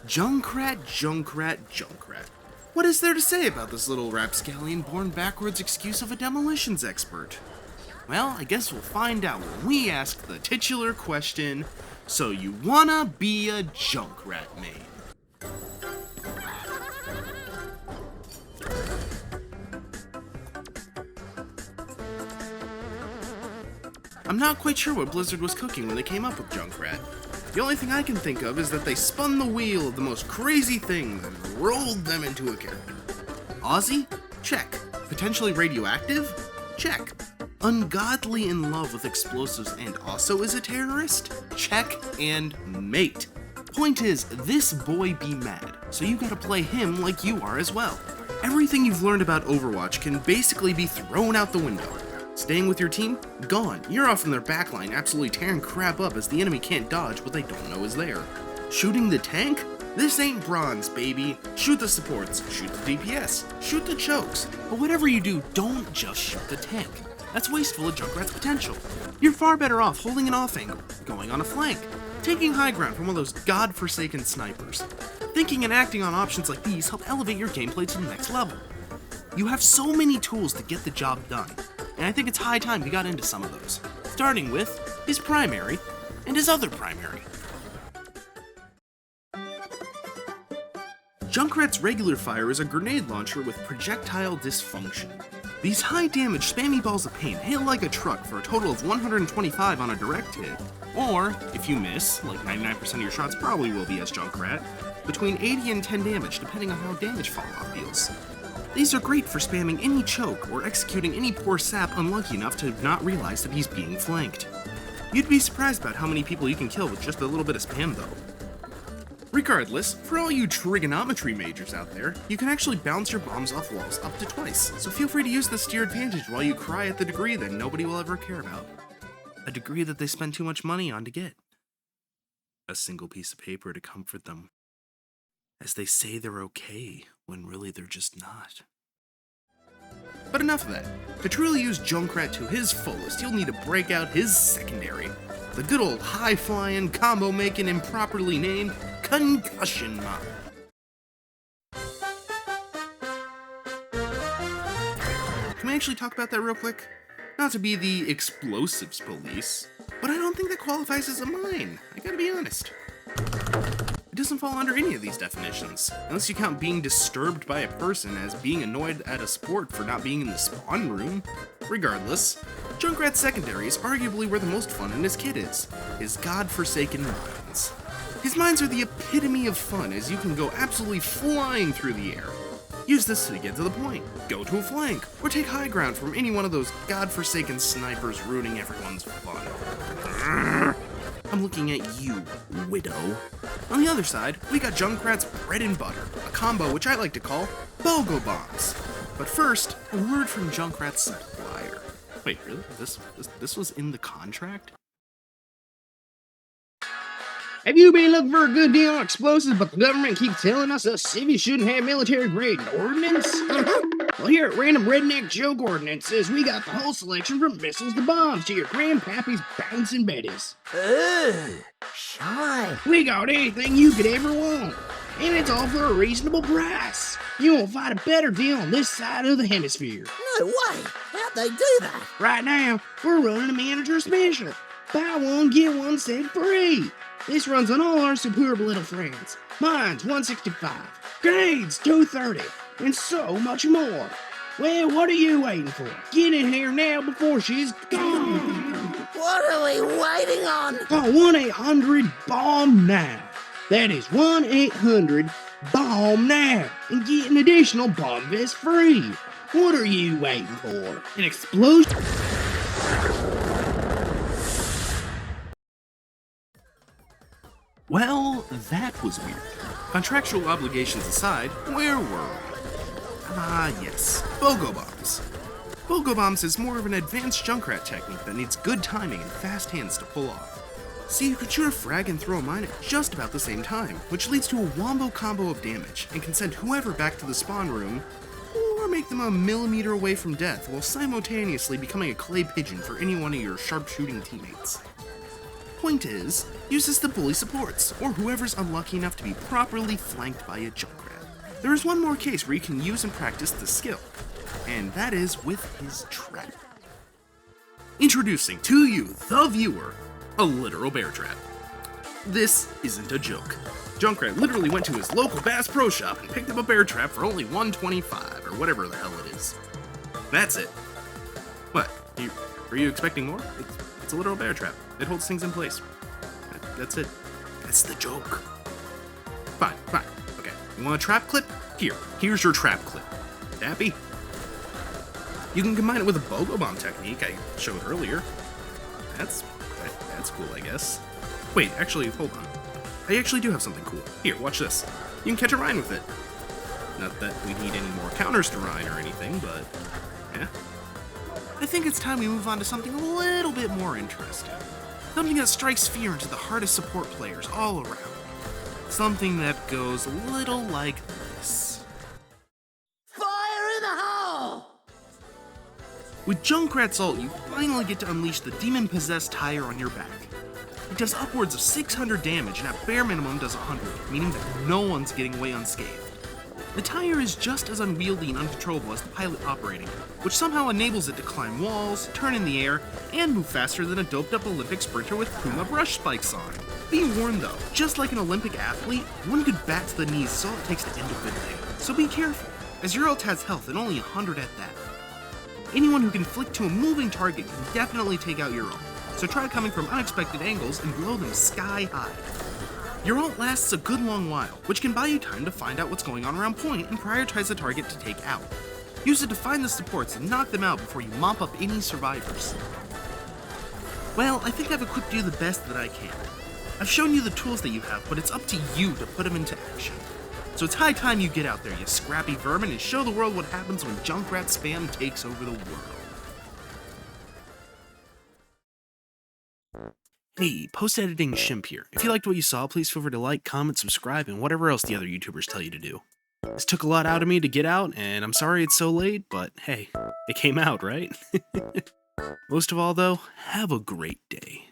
Junkrat, Junkrat, Junkrat. What is there to say about this little rapscallion born backwards excuse of a demolitions expert? Well, I guess we'll find out when we ask the titular question, so you wanna be a Junkrat main? I'm not quite sure what Blizzard was cooking when they came up with Junkrat. The only thing I can think of is that they spun the wheel of the most crazy things and rolled them into a character. Aussie? Check. Potentially radioactive? Check. Ungodly in love with explosives and also is a terrorist? Check and mate. Point is, this boy be mad, so you gotta play him like you are as well. Everything you've learned about Overwatch can basically be thrown out the window. Staying with your team? Gone. You're off in their backline, absolutely tearing crap up as the enemy can't dodge what they don't know is there. Shooting the tank? This ain't bronze, baby. Shoot the supports, shoot the DPS, shoot the chokes. But whatever you do, don't just shoot the tank. That's wasteful of Junkrat's potential. You're far better off holding an off angle, going on a flank, taking high ground from one of those godforsaken snipers. Thinking and acting on options like these help elevate your gameplay to the next level. You have so many tools to get the job done, and I think it's high time you got into some of those, starting with his primary and his other primary. Junkrat's regular fire is a grenade launcher with projectile dysfunction. These high damage spammy balls of pain hit like a truck for a total of 125 on a direct hit, or, if you miss, like 99% of your shots probably will be as Junkrat, between 80 and 10 damage depending on how damage falloff feels. These are great for spamming any choke or executing any poor sap unlucky enough to not realize that he's being flanked. You'd be surprised about how many people you can kill with just a little bit of spam though. Regardless, for all you trigonometry majors out there, you can actually bounce your bombs off walls up to twice, so feel free to use this to your advantage while you cry at the degree that nobody will ever care about. A degree that they spend too much money on to get. A single piece of paper to comfort them, as they say they're okay, when really they're just not. But enough of that. To truly use Junkrat to his fullest, you'll need to break out his secondary. The good old high-flying, combo-making, improperly named Concussion Mob. Can we actually talk about that real quick? Not to be the explosives police, but I don't think that qualifies as a mine, I gotta be honest. It doesn't fall under any of these definitions, unless you count being disturbed by a person as being annoyed at a sport for not being in the spawn room. Regardless, Junkrat's secondary is arguably where the most fun in his kit is, his godforsaken mines. His mines are the epitome of fun as you can go absolutely flying through the air. Use this to get to the point, go to a flank, or take high ground from any one of those godforsaken snipers ruining everyone's fun. I'm looking at you, widow. On the other side, we got Junkrat's bread and butter, a combo which I like to call BOGO Bombs. But first, a word from Junkrat's supplier. Wait, really? This was in the contract? Have you been looking for a good deal on explosives, but the government keeps telling us civvies shouldn't have military-grade ordnance? Well, here at Random Redneck Joke Ordnances, we got the whole selection from missiles to bombs to your grandpappy's bouncing betties. Shy. We got anything you could ever want, and it's all for a reasonable price. You won't find a better deal on this side of the hemisphere. No way. How'd they do that? Right now, we're running a manager special. Buy one, get one set free. This runs on all our superb little friends. Mine's 165, grenades 230, and so much more. Well, what are you waiting for? Get in here now before she's gone. What are we waiting on? Call 1-800-BOMB-NOW. That is 1-800-BOMB-NOW and get an additional bomb vest free. What are you waiting for? An explosion? Well, that was weird. Contractual obligations aside, where were we? Yes, BOGO Bombs. BOGO Bombs is more of an advanced Junkrat technique that needs good timing and fast hands to pull off. See, you could shoot a frag and throw a mine at just about the same time, which leads to a wombo combo of damage and can send whoever back to the spawn room, or make them a millimeter away from death while simultaneously becoming a clay pigeon for any one of your sharpshooting teammates. Point is, use this to bully supports, or whoever's unlucky enough to be properly flanked by a Junkrat. There is one more case where you can use and practice this skill, and that is with his trap. Introducing to you, the viewer, a literal bear trap. This isn't a joke. Junkrat literally went to his local Bass Pro Shop and picked up a bear trap for only $125, or whatever the hell it is. That's it. What? Were you expecting more? It's a literal bear trap. It holds things in place. That's it. That's the joke. Fine. Okay. You want a trap clip? Here's your trap clip. Happy? You can combine it with a BOGO Bomb technique I showed earlier. That's cool, I guess. Wait, actually, hold on. I actually do have something cool. Here, watch this. You can catch a Rhine with it. Not that we need any more counters to Rhine or anything, but yeah. I think it's time we move on to something a little bit more interesting. Something that strikes fear into the hardest support players all around. Something that goes a little like this. Fire in the hole! With Junkrat's ult, you finally get to unleash the demon-possessed tire on your back. It does upwards of 600 damage and at bare minimum does 100, meaning that no one's getting away unscathed. The tire is just as unwieldy and uncontrollable as the pilot operating it, which somehow enables it to climb walls, turn in the air, and move faster than a doped-up Olympic sprinter with Puma brush spikes on. Be warned though, just like an Olympic athlete, one good bat to the knees is all it takes to end a good day. So be careful, as your ult has health and only 100 at that. Anyone who can flick to a moving target can definitely take out your ult, so try coming from unexpected angles and blow them sky high. Your ult lasts a good long while, which can buy you time to find out what's going on around point and prioritize the target to take out. Use it to find the supports and knock them out before you mop up any survivors. Well, I think I've equipped you the best that I can. I've shown you the tools that you have, but it's up to you to put them into action. So it's high time you get out there, you scrappy vermin, and show the world what happens when Junkrat spam takes over the world. Hey, post-editing Shimp here. If you liked what you saw, please feel free to like, comment, subscribe, and whatever else the other YouTubers tell you to do. This took a lot out of me to get out, and I'm sorry it's so late, but hey, it came out, right? Most of all though, have a great day.